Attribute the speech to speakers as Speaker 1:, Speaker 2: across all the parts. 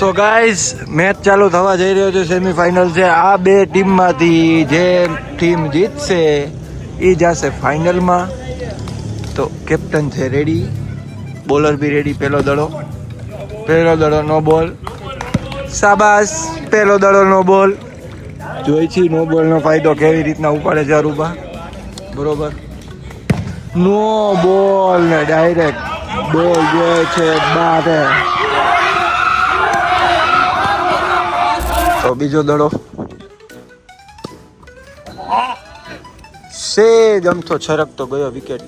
Speaker 1: So guys match ચાલુ થવા જઈ રહ્યો છે. સેમીફાઇનલ છે. આ બે ટીમમાંથી જે ટીમ જીતશે એ જશે ફાઇનલમાં. તો કેપ્ટન છે રેડી, બોલર બી રેડી. પહેલો દડો નો બોલ. શાબાશ, પહેલો દડો નો બોલ. જોઈ છી નો બોલનો ફાયદો કેવી રીતના ઉપાડે છે અરુબા. બરોબર, નો બોલ ને ડાયરેક્ટ બોલ જે છે બારે. તો બીજો દડો સેજ અમથો છરકતો ગયો વિકેટ.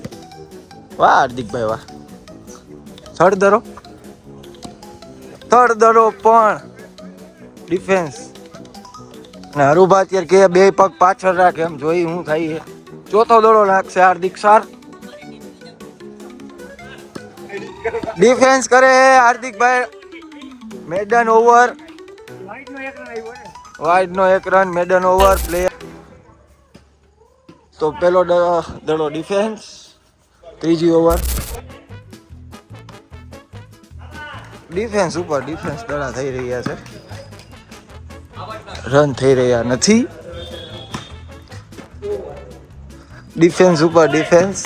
Speaker 1: વાહ હાર્દિકભાઈ વાહ. થર્ડ દડો પણ ડિફેન્સ. અને હરુભા અત્યારે કે બે પગ પાછળ રાખે એમ જોઈ હું થાય. ચોથો દડો નાખશે હાર્દિક સાર. ડિફેન્સ કરે હાર્દિકભાઈ. મેડન ઓવર, વાઇડ નો 1 રન. Maiden over player. તો પેલો દડો ડિફેન્સ. ત્રીજી ઓવર ડિફેન્સ ઉપર ડિફેન્સ દડા થઈ રહ્યા છે, રન થઈ રહ્યા નથી. ડિફેન્સ ઉપર ડિફેન્સ.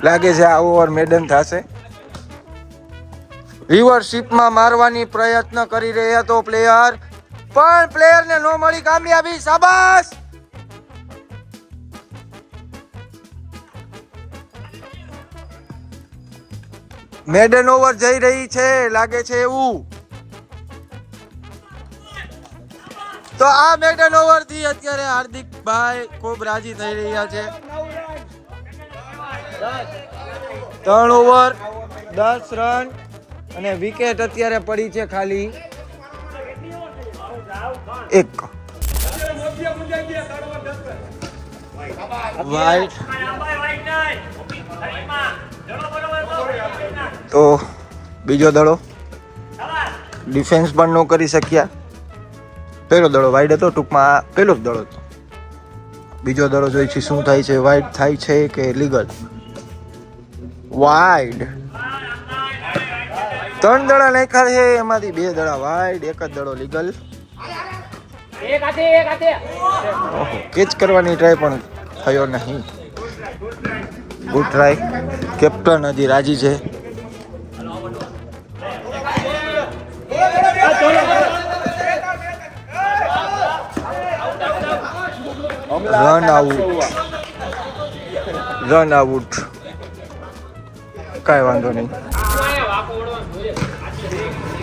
Speaker 1: લાગે છે આ ઓવર મેડન થશે. રિવર્સશીપમાં મારવાની પ્રયત્ન કરી રહ્યા તો પ્લેયર, પણ પ્લેયરને નો મળી કામયાબી. શાબાશ. મેડન ઓવર જઈ રહી છે લાગે છે એવું. તો આ મેડન ઓવર થી અત્યારે હાર્દિકભાઈ ખૂબ રાજી થઈ રહ્યા છે. 3 ઓવર 10 રન અને વિકેટ અત્યારે પડી છે ખાલી 1. વાઇડ. તો બીજો દડો ડિફેન્સ પણ ન કરી શક્યા. પહેલો દડો વાઇડ હતો, ટૂંકમાં પહેલો જ દડો હતો. બીજો દડો જોઈ છે શું થાય છે. વાઇડ થાય છે કે લીગલ? વાઇડ. 3 દડા નાખ્યા છે, એમાંથી 2 દડા વાઇડ, 1 જ દડો લીગલ. કેચ કરવાની ટ્રાય પણ થયો નહીં. Good try. કેપ્ટન હજી રાજી છે. Run out. કાંઈ વાંધો નહીં.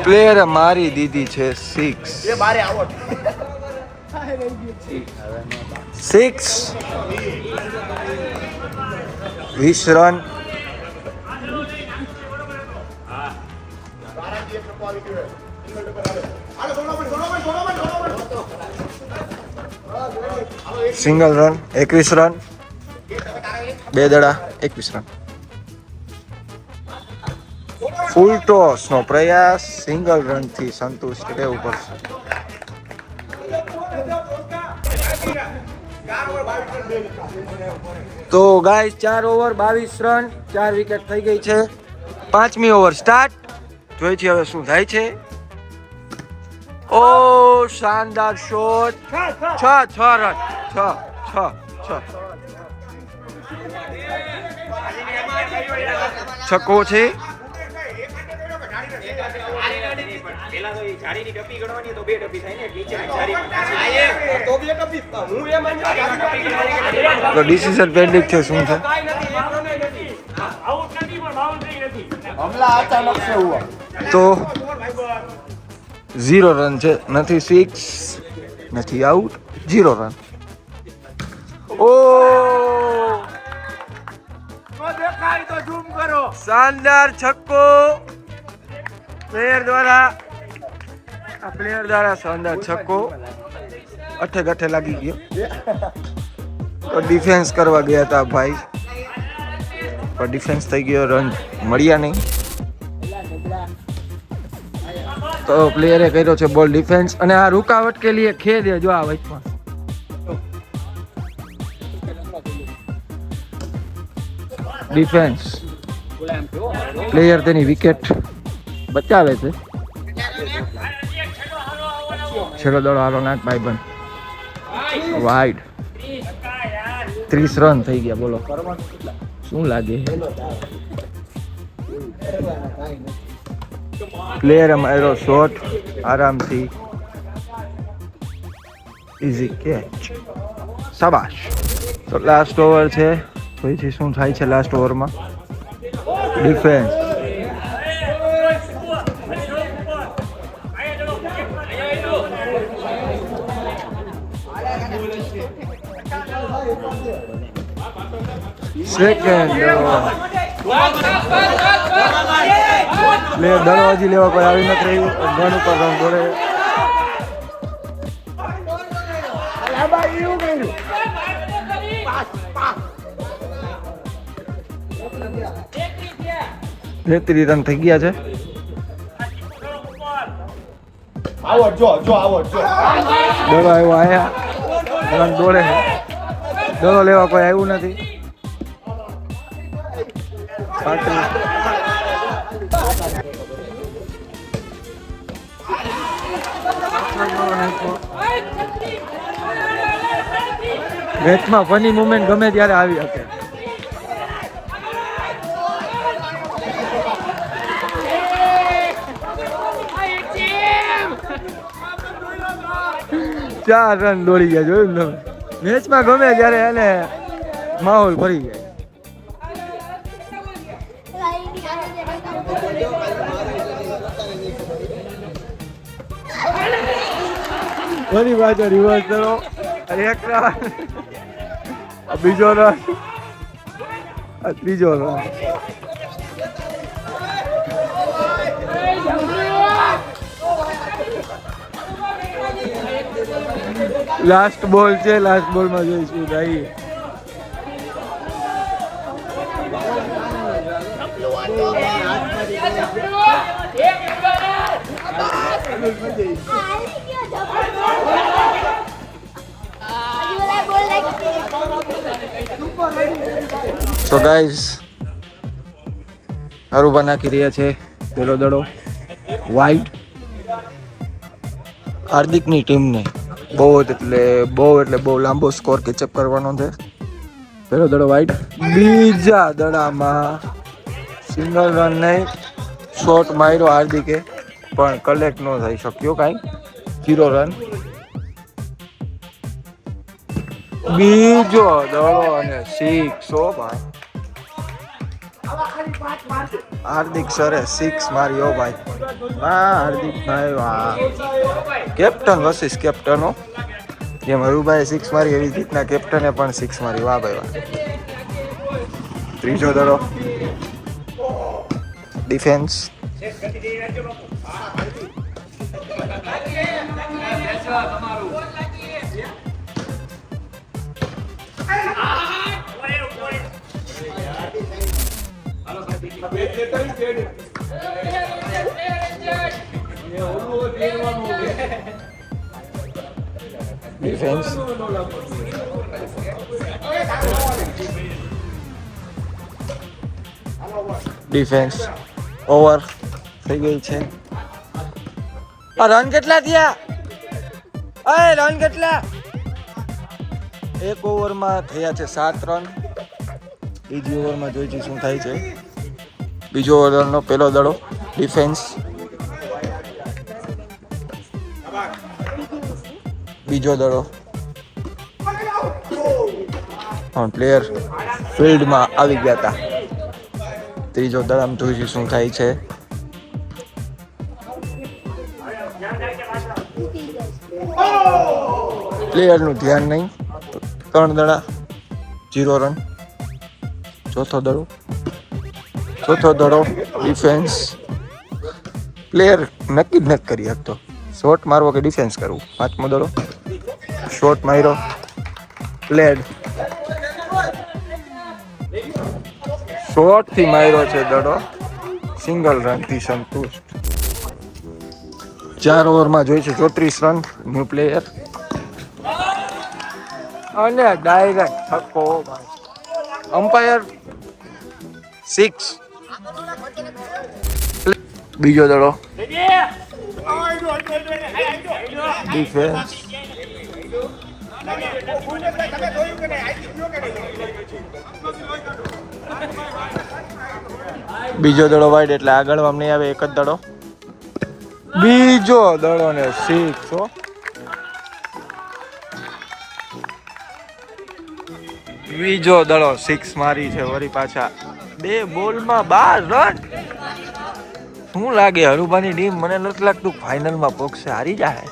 Speaker 1: પ્લેયરે મારી દીધી છે 6. 20 રન. Single run 21 run. 2 દડા 21 રન. ફૂલ ટોસ નો પ્રયાસ. સિંગલ રન થી સંતુષ્ટ રહેવું પડશે. તો ગાઈસ 4 ઓવર 22 રન, 4 વિકેટ થઈ ગઈ છે. 5મી ઓવર સ્ટાર્ટ. જોઈ છે હવે શું થાય છે. ઓ શાનદાર શોટ. 6 રન. 6 છક્કો છે. તો ડિસિઝન પેન્ડિંગ છે. શું છે? તો 0 રન છે. નથી 6, નથી આઉટ. 0 રન. ઓ શાનદાર છક્કો પ્લેયર દ્વારા શાનદાર છક્કો. અઠે ગઠે લાગી ગયો. તો ડિફેન્સ કરવા ગયા હતા ભાઈ, પણ ડિફેન્સ થઈ ગયો. રન મળ્યા નહીં. તો પ્લેયરે કર્યો છે બોલ ડિફેન્સ. અને આ રૂકાવટ કે લીએ ખેદ है જો આ વચમાં. ડિફેન્સ પ્લેયર તેની વિકેટ બચાવે છે. છેલ્લો દડો હાલો નાખ ભાઈ બન વાઈડ 30 રન થઈ ગયા. બોલો શું લાગે? પ્લેયર માર્યો શોટ આરામથી, ઇઝી કેચ, શાબાશ. તો લાસ્ટ ઓવર છે, પછી શું થાય છે લાસ્ટ ઓવરમાં? ડિફેન્સ સેકન્ડ પ્લેયર દડો હજી લેવા કોઈ આવી નથી રહ્યું. ગન ઉપર રન દોડે. તેત્રી રન થઈ ગયા છે. દડો આવ્યો આયા, રન દોડે છે. દડો લેવા કોઈ આવ્યું નથી. મેચમાં ફની મુમેન્ટ ગમે ત્યારે આવી શકે. ચાર રન દોડી ગયા, જોયું ને? મેચમાં ગમે ત્યારે એને માહોલ ભરી જાય. ઘણી બાજુ રિવર્સ કરો, એક રન, બીજો રન, ત્રીજો રન. લાસ્ટ બોલ છે, લાસ્ટ બોલમાં જોઈશું ભાઈ. સો ગાઈઝ, અરુબા નાખી રહ્યા છે પેલો દડો વાઇડ. હાર્દિકની ટીમને બહુ લાંબો સ્કોર કેચઅપ કરવાનો છે. પેલો દડો વાઇડ. બીજા દડામાં સિંગલ રન નહીં, શોટ માર્યો હાર્દિકે પણ કલેક્ટ ન થઈ શક્યો કાંઈ. 0 રન. બીજો દડો અને 6. ભાઈ હાર્દિક સરે 6 માર્યો ભાઈ. વાહ હાર્દિક ભાઈ વાહ. કેપ્ટન વર્સિસ કેપ્ટનો, જેમ હરુભાઈએ 6 મારી એવી રીતના કેપ્ટને પણ 6 મારી. વાહ ભાઈ વાહ. ત્રીજો દડો ડિફેન્સ. ડિફેન્સ ડિફેન્સ ઓવર થઈ ગઈ છે. રન કેટલા થયા? રન કેટલા? એક ઓવરમાં થયા છે 7 રન. બીજી ઓવરમાં જોઈશું શું થાય છે. બીજો ઓવરનો પેલો દડો ડિફેન્સ. બીજો દડો પ્લેયર ફિલ્ડમાં આવી ગયા હતા. ત્રીજો દડામાં જોઈશું શું થાય છે. પ્લેયરનું ધ્યાન નહીં. 3 દડા 0 રન. ચોથો દડો ડિફેન્સ. પ્લેયર નક્કી જ નથી કરી શકતો શોટ મારવો કે ડિફેન્સ કરવું. 5મો દડો શોટ માર્યો, પ્લેડ શોર્ટ થી માર્યો છે દડો, સિંગલ રન થી સંતુષ્ટ. 4 ઓવરમાં જોઈ છે 34 રન. ન્યુ પ્લેયર અને ડાયરેક્ટ છક્કો. અમ્પાયર 6. બીજો દડો ડિફેન્સ બીજો દડો વાઈડ એટલે આગળ આમ નહીં આવે, એક જ દડો. બીજો દડો ને 6 હો. બીજો દડો 6 મારી છે વળી પાછા 2 બોલમાં 12 રન. શું લાગે હરુભાની ટીમ? મને નથી લાગતું ફાઇનલમાં પહોંચશે, હારી જાય.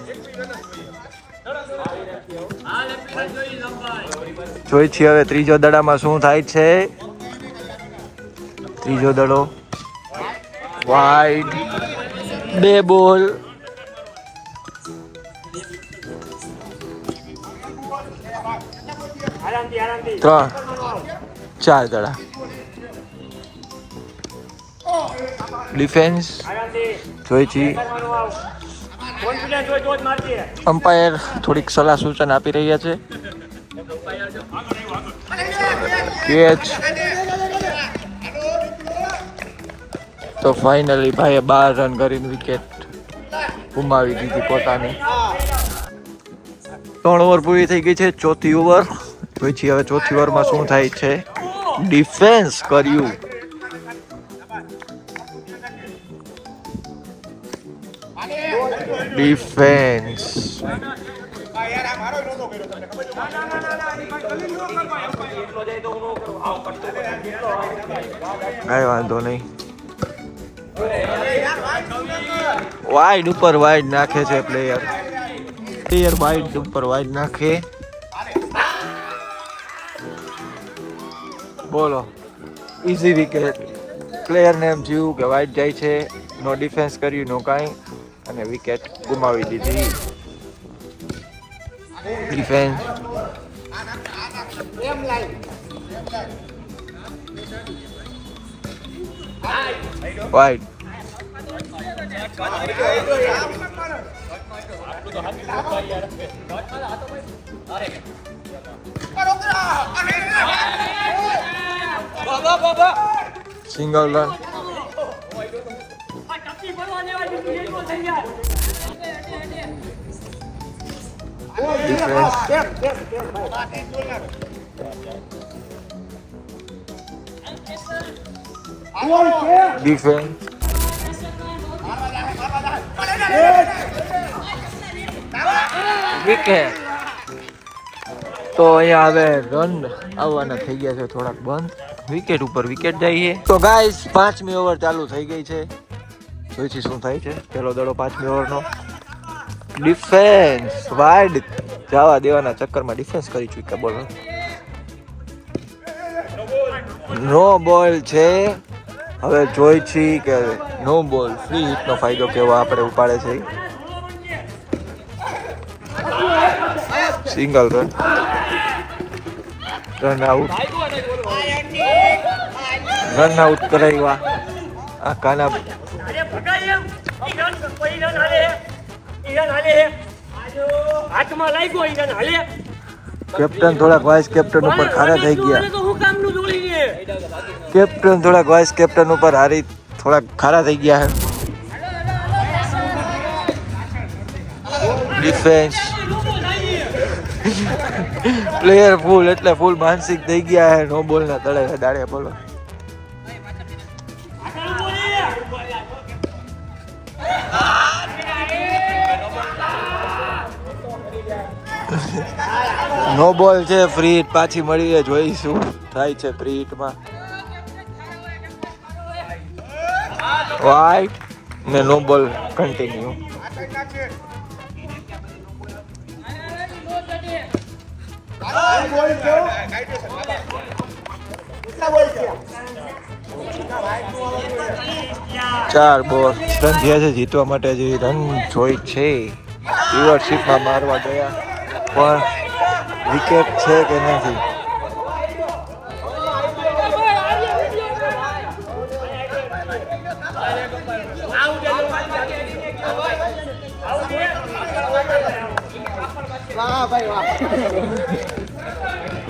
Speaker 1: જોઈ છીએ હવે ત્રીજો દડામાં શું થાય છે. ત્રીજો દડો વાઈડ, 2 બોલ. ત્રણ 4 દડા. ડિફેન્સ જોઈ છી. અમ્પાયર થોડીક સલાહ સૂચન આપી રહ્યા છે. કેચ. તો ફાઇનલી ભાઈએ 12 રન કરીને વિકેટ ગુમાવી દીધી પોતાની. 3 ઓવર પૂરી થઈ ગઈ છે, ચોથી ઓવર. જોઈ છીએ હવે ચોથી ઓવરમાં શું થાય છે. ડિફેન્સ કર્યું. ડિફેન્સ કઈ વાંધો નહીં. વાઇડ ઉપર વાઇડ નાખે છે પ્લેયર વાઇડ ઉપર વાઇડ નાખે. બોલો, ઇઝી વિકેટ. પ્લેયરને એમ થયું કે વાઇડ જાય છે, નો ડિફેન્સ કર્યું, નો કાંઈ, અને વિકેટ ગુમાવી દીધી. Defence wide. Single run. Defence wicket. તો અહીંયા હવે રન આવવાના થઈ ગયા છે થોડાક બંધ. વિકેટ ઉપર વિકેટ જઈએ. તો ગાઈસ 5મી ઓવર ચાલુ થઈ ગઈ છે. જોઈ છે શું થાય છે. પહેલો દડો 5મી ઓવરનો. ડિફેન્સ વાઇડ જવા દેવાના ચક્કરમાં ડિફેન્સ કરી ચૂક્યા બોલ. નો બોલ છે. હવે જોઈ છી કે નો બોલ ફ્રી હિટનો ફાયદો કેવો આપણે ઉપાડે છે. Single run. Run out. Run out કરાવ્યા. આ કાના કેપ્ટન થોડાક વાઇસ કેપ્ટન ઉપર ખારા થઈ ગયા. કેપ્ટન થોડાક વાઇસ કેપ્ટન ઉપર હારી થોડાક ખારા થઈ ગયા છે. ડિફેન્સ પ્લેયર ફૂલ એટલે ફૂલ માનસિક થઈ ગયા છે. નો બોલ ના તળે દાડે બોલો. નો બોલ છે. ફ્રી હિટ પાછી મળી. જોઈશું થાય છે ફ્રી હિટમાં. વાઇડ ને નો બોલ કન્ટિન્યુ. ચાર બોલ. રન થયા છે. જીતવા માટે જે રન જોઈ છે. રિવર્સશીપમાં મારવા ગયા પણ વિકેટ છે કે નથી.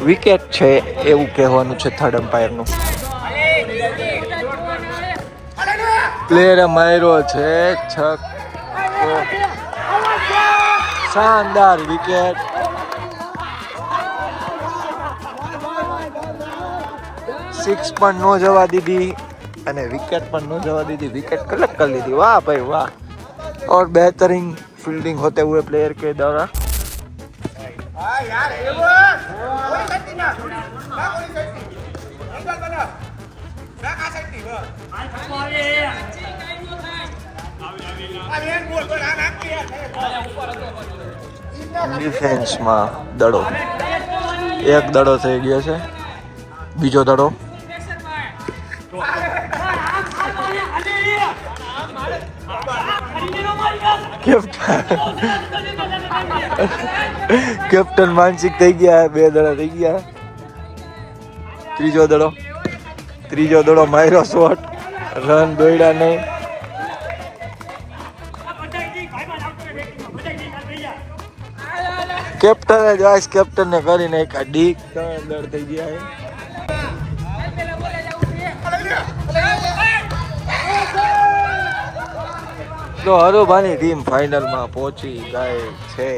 Speaker 1: વિકેટ છે એવું કહેવાનું છે થર્ડ એમ્પાયરનું. પ્લેયરે માર્યો છે છક. શાનદાર વિકેટ. સિક્સ પણ નો જવા દીધી અને વિકેટ પણ નો જવા દીધી. વિकेट कलेक्ट कर ली थी. वाह भाई वाह. और बेहतरीन फील्डिंग होते हुए प्लेयर के द्वारा. ડિફેન્સમાં દડો, એક દડો થઈ ગયો છે. બીજો દડો. કેપ્ટન માનસિક થઈ ગયા. બે દડા થઈ ગયા. ત્રીજો દડો માર્યો શોટ. રન દોડ્યા નહીં. કેપ્ટને જ વાઇસ કેપ્ટનને કરી નાખ્યા. ડીક 3 દડ થઈ ગયા. તો હરુભાની ટીમ ફાઇનલમાં પહોંચી ગઈ છે.